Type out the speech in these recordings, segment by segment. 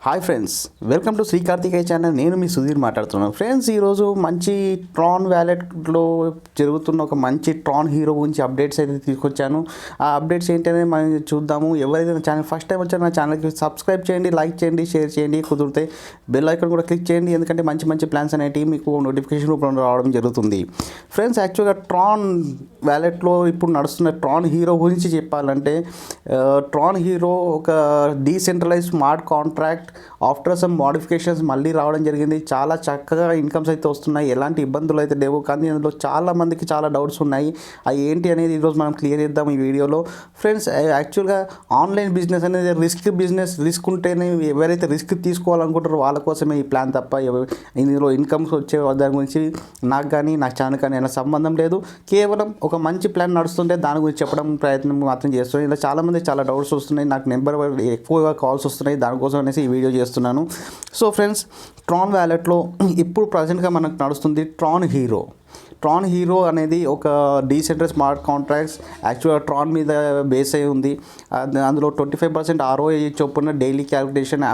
Hi friends, welcome to Shri Karthikeya channel. నేను మీ సుధీర్ మాట్లాడుతున్నాను. ఫ్రెండ్స్, ఈరోజు మంచి ట్రాన్ వ్యాలెట్లో జరుగుతున్న ఒక మంచి ట్రాన్ హీరో గురించి అప్డేట్స్ అయితే తీసుకొచ్చాను. ఆ అప్డేట్స్ ఏంటనే మనం చూద్దాము. ఎవరైతే నా ఛానల్ ఫస్ట్ టైం వచ్చారో నా ఛానల్కి సబ్స్క్రైబ్ చేయండి, లైక్ చేయండి, షేర్ చేయండి, కుదిరితే బెల్ ఐకాన్ కూడా క్లిక్ చేయండి. ఎందుకంటే మంచి మంచి ప్లాన్స్ అనేవి మీకు నోటిఫికేషన్ రూపంలో రావడం జరుగుతుంది. ఫ్రెండ్స్, యాక్చువల్గా ట్రాన్ వ్యాలెట్లో ఇప్పుడు నడుస్తున్న ట్రాన్ హీరో గురించి చెప్పాలంటే, ట్రాన్ హీరో ఒక decentralise smart contract after some modifications మళ్ళీ రావడం జరిగింది. చాలా చక్కగా ఇన్కమ్స్ అయితే వస్తున్నాయి, ఎలాంటి ఇబ్బందులు అయితే లేవు. కానీ అందులో చాలా మందికి చాలా డౌట్స్ ఉన్నాయి. అవి ఏంటి అనేది ఈరోజు మనం క్లియర్ చేద్దాం ఈ వీడియోలో. ఫ్రెండ్స్, యాక్చువల్గా ఆన్లైన్ బిజినెస్ అనేది రిస్క్ ఉంటేనే ఎవరైతే రిస్క్ తీసుకోవాలనుకుంటారో వాళ్ళ కోసమే ఈ ప్లాన్ తప్ప ఇందులో ఇన్కమ్స్ వచ్చే దాని గురించి నాకు కానీ నా ఛానల్ కానీ ఏమైనా సంబంధం లేదు. కేవలం ఒక మంచి ప్లాన్ నడుస్తుంటే దాని గురించి చెప్పడం ప్రయత్నం మాత్రం చేస్తున్నాను. ఇలా చాలామంది చాలా డౌట్స్ వస్తున్నాయి, నాకు నెంబర్ ఎక్కువగా కాల్స్ వస్తున్నాయి. దానికోసం అనేసి ఈ వీడియో చేస్తున్నాను. సో ఫ్రెండ్స్, ట్రాన్ వ్యాలెట్లో ఇప్పుడు ప్రజెంట్గా మనకు నడుస్తుంది ట్రాన్ హీరో అనేది ఒక డీసెంట్రల్ స్మార్ట్ కాంట్రాక్ట్స్. యాక్చువల్గా ట్రాన్ మీద బేస్ అయి ఉంది. అందులో 25% ROI చొప్పున daily calculation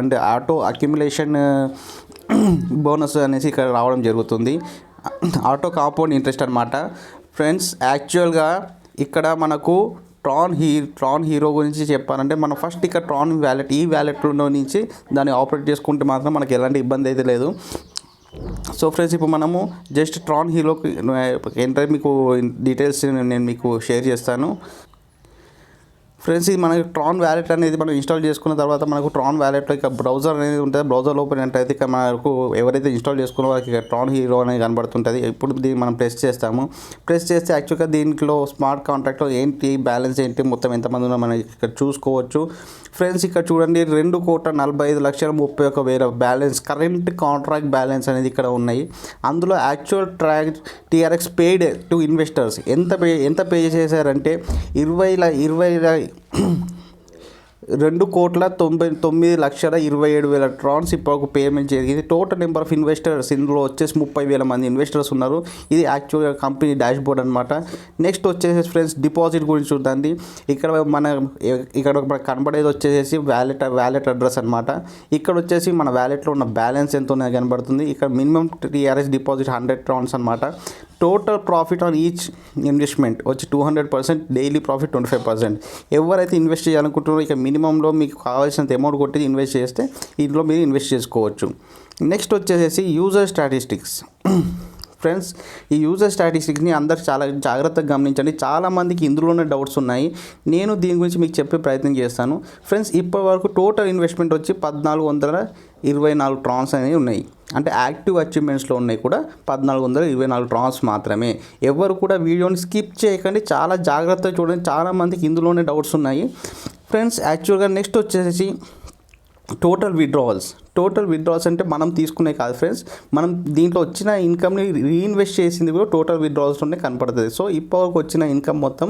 and auto accumulation bonus అనేసి ఇక్కడ రావడం జరుగుతుంది. ఆటో కాంపౌండ్ ఇంట్రెస్ట్ అనమాట. ఫ్రెండ్స్, యాక్చువల్గా ఇక్కడ మనకు ట్రాన్ హీరో గురించి చెప్పాలంటే, మనం ఫస్ట్ ఇక్కడ ట్రాన్ వ్యాలెట్ ఈ వ్యాలెట్లో నుంచి దాన్ని ఆపరేట్ చేసుకుంటే మాత్రం మనకి ఎలాంటి ఇబ్బంది అయితే లేదు. సో ఫ్రెండ్స్, ఇప్పుడు మనము జస్ట్ ట్రాన్ హీరోకి ఏంటంటే మీకు డీటెయిల్స్ నేను మీకు షేర్ చేస్తాను. ఫ్రెండ్స్, ఇది మనకి ట్రాన్ వ్యాలెట్ అనేది మనం ఇన్స్టాల్ చేసుకున్న తర్వాత మనకు ట్రాన్ వ్యాలెట్లో ఇక బ్రౌజర్ అనేది ఉంటుంది. బ్రౌజర్ ఓపెన్ అయితే ఇక మనకు ఎవరైతే ఇన్స్టాల్ చేసుకున్న వాళ్ళకి ఇక ట్రాన్ హీరో అనేది కనబడుతుంటుంది. ఇప్పుడు దీన్ని మనం ప్రెస్ చేస్తాము. ప్రెస్ చేస్తే యాక్చువల్గా దీంట్లో స్మార్ట్ కాంట్రాక్ట్లో ఏంటి బ్యాలెన్స్ ఏంటి మొత్తం ఎంతమంది ఉన్నా మనం ఇక్కడ చూసుకోవచ్చు. ఫ్రెండ్స్, ఇక్కడ చూడండి, 2,45,31,000 బ్యాలెన్స్ కరెంట్ కాంట్రాక్ట్ బ్యాలెన్స్ అనేది ఇక్కడ ఉన్నాయి. అందులో actual TRX paid to investors ఎంత పే చేశారంటే 2,99,27,000 ట్రాన్స్ ఇప్పుడు పేమెంట్ జరిగింది. టోటల్ నెంబర్ ఆఫ్ ఇన్వెస్టర్స్ ఇందులో వచ్చేసి 30,000 మంది ఇన్వెస్టర్స్ ఉన్నారు. ఇది యాక్చువల్గా కంపెనీ డాష్ బోర్డ్ అనమాట. నెక్స్ట్ వచ్చేసి ఫ్రెండ్స్, డిపాజిట్ గురించి చూద్దాం. ఇక్కడ మనకు కనబడేది వచ్చేసి వ్యాలెట్ అడ్రస్ అనమాట. ఇక్కడ వచ్చేసి మన వ్యాలెట్లో ఉన్న బ్యాలెన్స్ ఎంత ఉన్నది కనబడుతుంది. ఇక్కడ మినిమం TRX డిపాజిట్ 100 ట్రాన్స్ అనమాట. Total profit on each investment వచ్చి 200%, డైలీ ప్రాఫిట్ 25%. ఎవరైతే ఇన్వెస్ట్ చేయాలనుకుంటున్నారో ఇక మినిమంలో మీకు కావాల్సినంత అమౌంట్ కొట్టి ఇన్వెస్ట్ చేస్తే ఇందులో మీరు ఇన్వెస్ట్ చేసుకోవచ్చు. నెక్స్ట్ వచ్చేసి యూజర్ స్టాటిస్టిక్స్. ఫ్రెండ్స్, ఈ యూజర్ స్టాటిస్టిక్స్ని అందరు చాలా జాగ్రత్తగా గమనించండి. చాలామందికి ఇందులోనే డౌట్స్ ఉన్నాయి. నేను దీని గురించి మీకు చెప్పే ప్రయత్నం చేస్తాను. ఫ్రెండ్స్, ఇప్పటి వరకు టోటల్ ఇన్వెస్ట్మెంట్ వచ్చి 1,424 ట్రాన్స్ అనేవి ఉన్నాయి. అంటే యాక్టివ్ అచీవ్మెంట్స్లో ఉన్నాయి కూడా 1,424 ట్రాన్స్ మాత్రమే. ఎవరు కూడా వీడియోని స్కిప్ చేయకండి, చాలా జాగ్రత్తగా చూడండి. చాలామందికి ఇందులోనే డౌట్స్ ఉన్నాయి. ఫ్రెండ్స్, యాక్చువల్గా నెక్స్ట్ వచ్చేసి టోటల్ విత్డ్రావల్స్ అంటే మనం తీసుకునే కాదు ఫ్రెండ్స్, మనం దీంట్లో వచ్చిన ఇన్కమ్ని రీఇన్వెస్ట్ చేసింది కూడా టోటల్ విత్డ్రావల్స్లోనే కనపడుతుంది. సో ఇప్పటివరకు వచ్చిన ఇన్కమ్ మొత్తం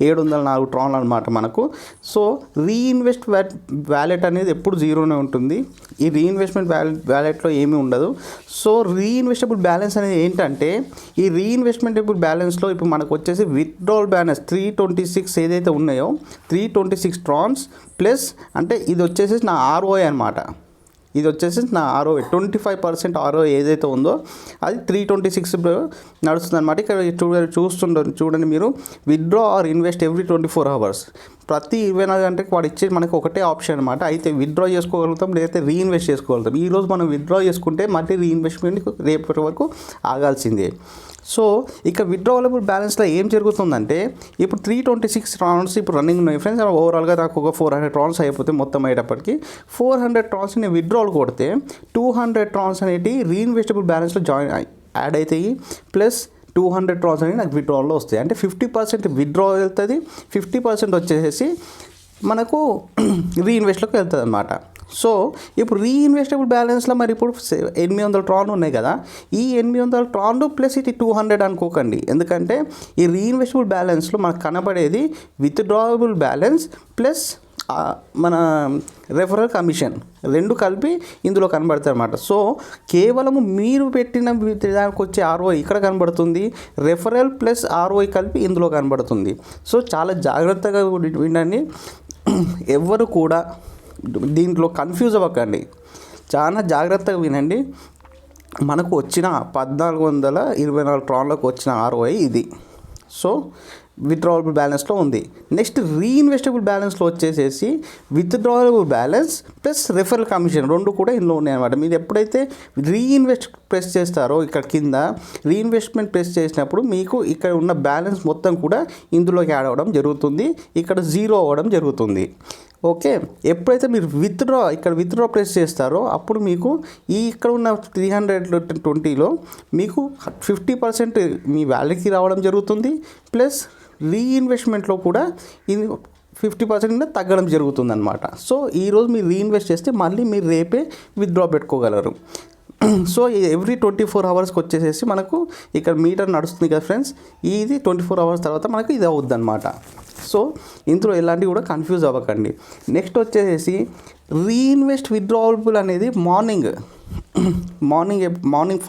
704 ట్రాన్లు అనమాట మనకు. సో రీఇన్వెస్ట్ వ్యాలెట్ అనేది ఎప్పుడు జీరోనే ఉంటుంది. ఈ రీఇన్వెస్ట్మెంట్ వ్యాలెట్లో ఏమీ ఉండదు. సో రీఇన్వెస్టబుల్ బ్యాలెన్స్ అనేది ఏంటంటే, ఈ రీఇన్వెస్ట్మెంటబుల్ బ్యాలెన్స్లో ఇప్పుడు మనకు వచ్చేసి విత్డ్రావల్ బ్యాలెన్స్ 326 ఏదైతే ఉన్నాయో 326 ట్రాన్స్ ప్లస్ అంటే ఇది వచ్చేసి నా ROI అనమాట. ఇది వచ్చేసి నా ROI 25% ROI ఏదైతే ఉందో అది 326 నడుస్తుంది అనమాట. ఇక్కడ చూడండి మీరు, withdraw or invest every 24 hours. ప్రతి 24 గంటలకు వాడు ఇచ్చేది మనకు ఒకటే ఆప్షన్ అనమాట. అయితే విత్డ్రా చేసుకోగలుగుతాం, లేకపోతే రీఇన్వెస్ట్ చేసుకోగలుగుతాం. ఈరోజు మనం విత్డ్రా చేసుకుంటే మళ్ళీ రీఇన్వెస్ట్మెంట్ రేపటి వరకు ఆగాల్సిందే. సో ఇక విత్డ్రావలబుల్ బ్యాలెన్స్లో ఏం జరుగుతుందంటే, ఇప్పుడు 326 ట్రాన్స్ ఇప్పుడు రన్నింగ్ ఉన్నాయి ఫ్రెండ్స్. ఓవరాల్గా నాకు ఒక 400 ట్రాన్స్ అయిపోతే మొత్తం అయ్యేటప్పటికి 400 ట్రాన్స్ నేను విత్డ్రావల్ కొడితే 200 ట్రాన్స్ అనేవి రీఇన్వెస్టబుల్ బ్యాలెన్స్లో యాడ్ అవుతాయి. ప్లస్ 200 ట్రాన్స్ అనేవి నాకు విత్డ్రావల్లో వస్తాయి. అంటే 50% విత్డ్రావల్ వెళ్తుంది, 50% వచ్చేసి మనకు రీఇన్వెస్ట్లోకి వెళ్తుంది అనమాట. సో ఇప్పుడు రీఇన్వెస్టబుల్ బ్యాలెన్స్లో మరి ఇప్పుడు 800 ట్రాన్లు ఉన్నాయి కదా, ఈ 800 ట్రాన్లు ప్లస్ ఇది 200 అనుకోకండి. ఎందుకంటే ఈ రీఇన్వెస్టబుల్ బ్యాలెన్స్లో మనకు కనబడేది విత్డ్రావబుల్ బ్యాలెన్స్ ప్లస్ మన రెఫరల్ కమిషన్ రెండు కలిపి ఇందులో కనబడతాయి అన్నమాట. సో కేవలము మీరు పెట్టిన దానికి వచ్చే ROI ఇక్కడ కనబడుతుంది, రెఫరల్ ప్లస్ ROI కలిపి ఇందులో కనబడుతుంది. సో చాలా జాగ్రత్తగా వినండి. ఎవరు కూడా దీంట్లో కన్ఫ్యూజ్ అవ్వకండి, చాలా జాగ్రత్తగా వినండి. మనకు వచ్చిన 1424 ట్రాన్లకు వచ్చిన ROI ఇది. సో విత్డ్రావబుల్ బ్యాలెన్స్లో ఉంది. నెక్స్ట్ రీఇన్వెస్టబుల్ బ్యాలెన్స్లో వచ్చేసేసి విత్డ్రావబుల్ బ్యాలెన్స్ ప్లస్ రెఫరల్ కమిషన్ రెండు కూడా ఇందులో ఉన్నాయన్నమాట. మీరు ఎప్పుడైతే రీఇన్వెస్ట్ ప్రెస్ చేస్తారో ఇక్కడ కింద రీఇన్వెస్ట్మెంట్ ప్రెస్ చేసినప్పుడు మీకు ఇక్కడ ఉన్న బ్యాలెన్స్ మొత్తం కూడా ఇందులోకి యాడ్ అవ్వడం జరుగుతుంది, ఇక్కడ జీరో అవ్వడం జరుగుతుంది. ఓకే, ఎప్పుడైతే మీరు విత్డ్రా ప్రెస్ చేస్తారో అప్పుడు మీకు ఇక్కడ ఉన్న 320లో మీకు 50% మీ వ్యాలెట్కి రావడం జరుగుతుంది, ప్లస్ రీఇన్వెస్ట్మెంట్లో కూడా ఇది 50% తగ్గడం జరుగుతుంది అనమాట. సో ఈరోజు మీరు రీఇన్వెస్ట్ చేస్తే మళ్ళీ మీరు రేపే విత్డ్రా పెట్టుకోగలరు. సో ఎవ్రీ 24 అవర్స్కి వచ్చేసేసి మనకు ఇక్కడ మీటర్ నడుస్తుంది కదా ఫ్రెండ్స్, ఇది 24 అవర్స్ తర్వాత మనకు ఇది అవుద్ది అనమాట. సో ఇందులో ఎలాంటివి కూడా కన్ఫ్యూజ్ అవ్వకండి. నెక్స్ట్ వచ్చేసి రీఇన్వెస్ట్ విత్డ్రావబుల్ అనేది మార్నింగ్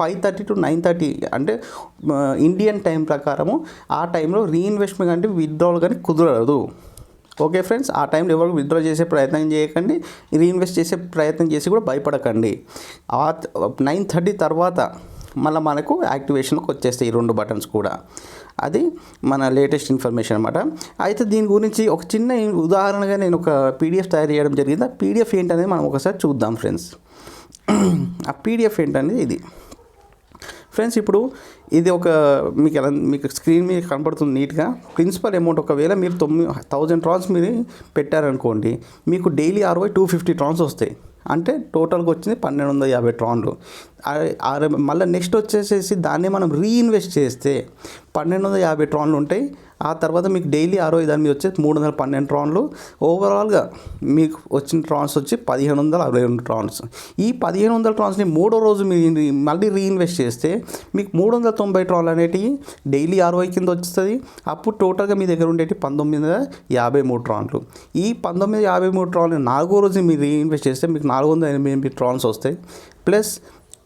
5:30 to 9:30 అంటే ఇండియన్ టైం ప్రకారము ఆ టైంలో రీఇన్వెస్ట్మెంట్ అంటే విత్డ్రావల్ కానీ కుదరదు. ఓకే ఫ్రెండ్స్, ఆ టైంలో ఎవరు విత్డ్రా చేసే ప్రయత్నం చేయకండి, రీఇన్వెస్ట్ చేసే ప్రయత్నం చేసి కూడా భయపడకండి. 9:30 తర్వాత మళ్ళీ మనకు యాక్టివేషన్కి వచ్చేస్తాయి ఈ 2 బటన్స్ కూడా. అది మన లేటెస్ట్ ఇన్ఫర్మేషన్ అనమాట. అయితే దీని గురించి ఒక చిన్న ఉదాహరణగా నేను ఒక PDF తయారు చేయడం జరిగింది. ఆ PDF ఏంటనేది మనం ఒకసారి చూద్దాం ఫ్రెండ్స్. ఆ PDF ఏంటనేది ఇది ఫ్రెండ్స్. ఇప్పుడు ఇది మీకు స్క్రీన్ మీద కనపడుతుంది నీట్గా. ప్రిన్సిపల్ అమౌంట్ ఒకవేళ మీరు 1000 ట్రాన్స్ మీరు పెట్టారనుకోండి, మీకు డైలీ ROI 250 ట్రాన్స్ వస్తాయి. అంటే టోటల్గా వచ్చింది 1250 ట్రాన్లు. మళ్ళీ నెక్స్ట్ వచ్చేసేసి దాన్ని మనం రీఇన్వెస్ట్ చేస్తే 1250 ట్రాన్లు ఉంటాయి. ఆ తర్వాత మీకు డైలీ ROI దాని మీద వచ్చేసి 312 ట్రాన్లు. ఓవరాల్గా మీకు వచ్చిన ట్రాన్స్ వచ్చి 1562 ట్రాన్స్. ఈ 1500 ట్రాన్స్ని 3వ రోజు మీరు మళ్ళీ రీఇన్వెస్ట్ చేస్తే మీకు 390 ట్రాన్లు అనేటివి డైలీ ROI కింద వస్తుంది. అప్పుడు టోటల్గా మీ దగ్గర ఉండేవి 1953 ట్రాన్లు. ఈ 1953 ట్రాన్లు 4వ రోజు మీరు రీఇన్వెస్ట్ చేస్తే మీకు 488 ట్రాన్స్ వస్తాయి. ప్లస్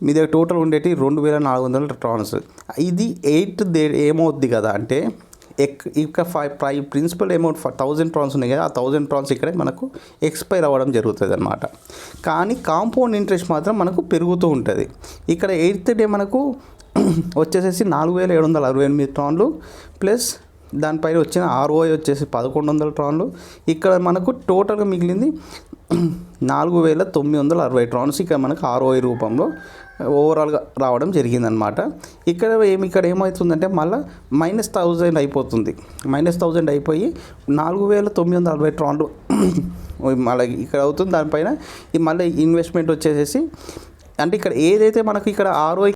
మీ దగ్గర టోటల్ ఉండేటి 2400 ట్రాన్స్. ఇది 8 ఏమవుద్ది కదా అంటే ఇక ప్రిన్సిపల్ అమౌంట్ 1000 ట్రాన్స్ ఉన్నాయి కదా, ఆ 1000 ట్రాన్స్ ఇక్కడే మనకు ఎక్స్పైర్ అవ్వడం జరుగుతుంది అనమాట. కానీ కాంపౌండ్ ఇంట్రెస్ట్ మాత్రం మనకు పెరుగుతూ ఉంటుంది. ఇక్కడ 8th డే మనకు వచ్చేసేసి 4768 ట్రాన్లు ప్లస్ దానిపైన వచ్చిన ROI వచ్చేసి 1100 ట్రాన్లు. ఇక్కడ మనకు టోటల్గా మిగిలింది 4960 ట్రాన్స్ ఇక్కడ మనకు ROI రూపంలో ఓవరాల్గా రావడం జరిగిందనమాట. ఇక్కడ ఏమవుతుందంటే మళ్ళీ -1000 అయిపోతుంది. -1000 అయిపోయి 4960 ట్రాన్లు మళ్ళీ ఇక్కడ అవుతుంది. దానిపైన మళ్ళీ ఇన్వెస్ట్మెంట్ వచ్చేసేసి అంటే ఇక్కడ ఏదైతే మనకు ఇక్కడ ROI